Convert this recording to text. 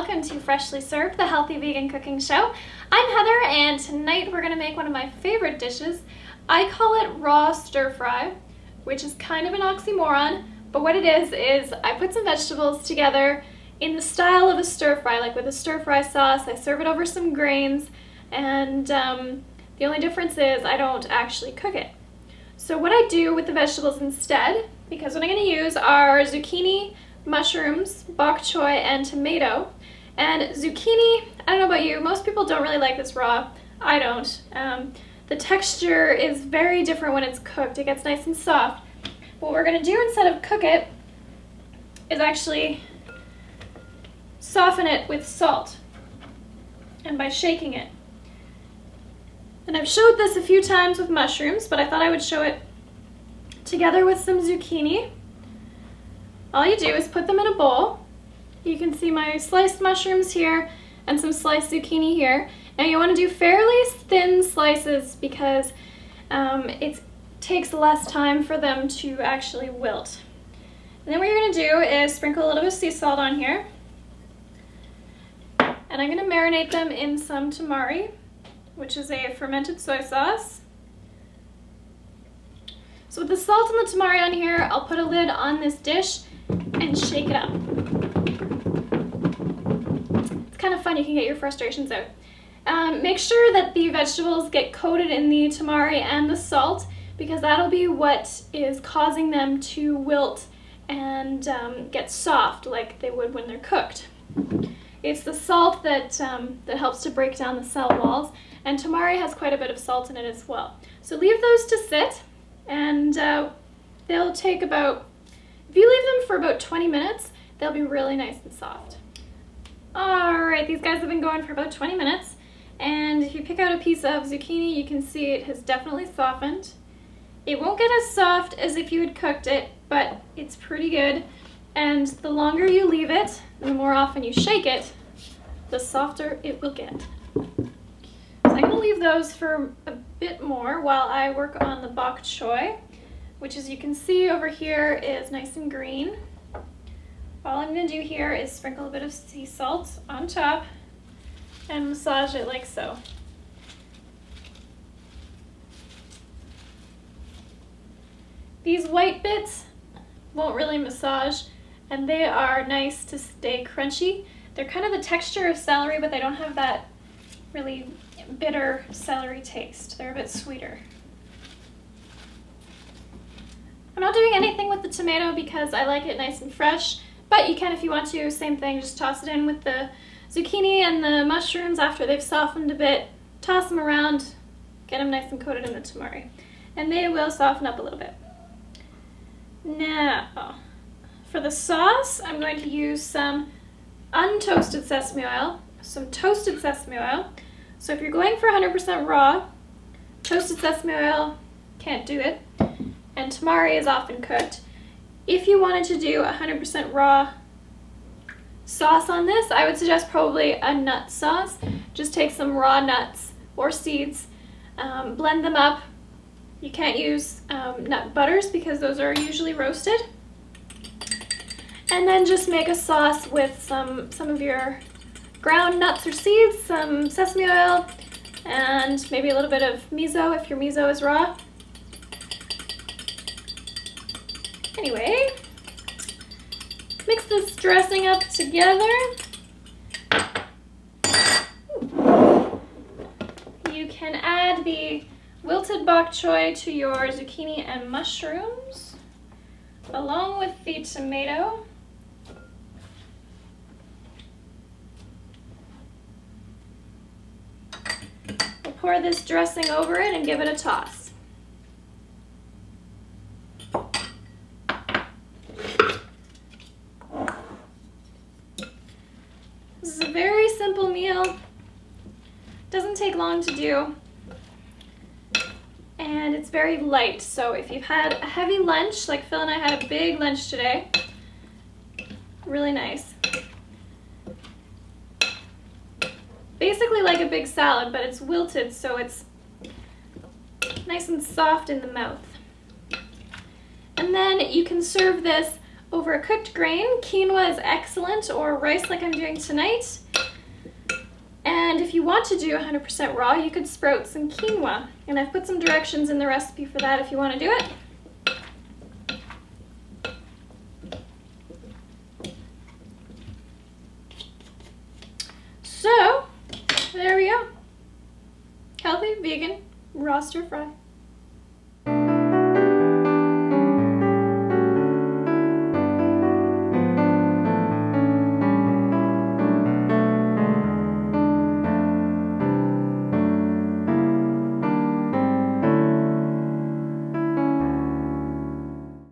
welcome to Freshly Served, the healthy vegan cooking show. I'm Heather, and tonight we're going to make one of my favorite dishes. I call it raw stir fry, which is kind of an oxymoron, but what it is I put some vegetables together in the style of a stir fry, like with a stir fry sauce. I serve it over some grains, and the only difference is I don't actually cook it. So what I do with the vegetables instead, because what I'm going to use are zucchini, mushrooms, bok choy, and tomato. And zucchini, I don't know about you, most people don't really like this raw. I don't. The texture is very different when it's cooked. It gets nice and soft. What we're going to do instead of cook it is actually soften it with salt, and by shaking it. And I've showed this a few times with mushrooms, but I thought I would show it together with some zucchini. All you do is put them in a bowl. You can see my sliced mushrooms here and some sliced zucchini here. And you want to do fairly thin slices because it takes less time for them to actually wilt. And then what you're going to do is sprinkle a little bit of sea salt on here. And I'm going to marinate them in some tamari, which is a fermented soy sauce. So with the salt and the tamari on here, I'll put a lid on this dish and shake it up. It's kind of fun, you can get your frustrations out. Make sure that the vegetables get coated in the tamari and the salt, because that'll be what is causing them to wilt and get soft like they would when they're cooked. It's the salt that helps to break down the cell walls, and tamari has quite a bit of salt in it as well. So leave those to sit, and they'll take about, if you leave them for about 20 minutes, they'll be really nice and soft. Alright, these guys have been going for about 20 minutes, and if you pick out a piece of zucchini, you can see it has definitely softened. It won't get as soft as if you had cooked it, but it's pretty good, and the longer you leave it, and the more often you shake it, the softer it will get. So I'm going to leave those for a bit more while I work on the bok choy, which, as you can see over here, is nice and green. All I'm going to do here is sprinkle a bit of sea salt on top and massage it like so. These white bits won't really massage, and they are nice to stay crunchy. They're kind of the texture of celery, but they don't have that really bitter celery taste. They're a bit sweeter. I'm not doing anything with the tomato because I like it nice and fresh, but you can if you want to. Same thing, just toss it in with the zucchini and the mushrooms after they've softened a bit. Toss them around, get them nice and coated in the tamari, and they will soften up a little bit. Now, for the sauce, I'm going to use some untoasted sesame oil, some toasted sesame oil. So if you're going for 100% raw, toasted sesame oil can't do it, and tamari is often cooked. If you wanted to do 100% raw sauce on this, I would suggest probably a nut sauce. Just take some raw nuts or seeds, blend them up. You can't use nut butters because those are usually roasted. And then just make a sauce with some of your ground nuts or seeds, some sesame oil, and maybe a little bit of miso if your miso is raw. Anyway, mix this dressing up together. You can add the wilted bok choy to your zucchini and mushrooms, along with the tomato. We'll pour this dressing over it and give it a toss. This is a very simple meal. Doesn't take long to do. And it's very light, so if you've had a heavy lunch, like Phil and I had a big lunch today, really nice. Basically like a big salad, but it's wilted, so it's nice and soft in the mouth. And then you can serve this over a cooked grain. Quinoa is excellent, or rice like I'm doing tonight. And if you want to do 100% raw, you could sprout some quinoa. And I've put some directions in the recipe for that if you want to do it. So, there we go. Healthy, vegan, raw stir fry.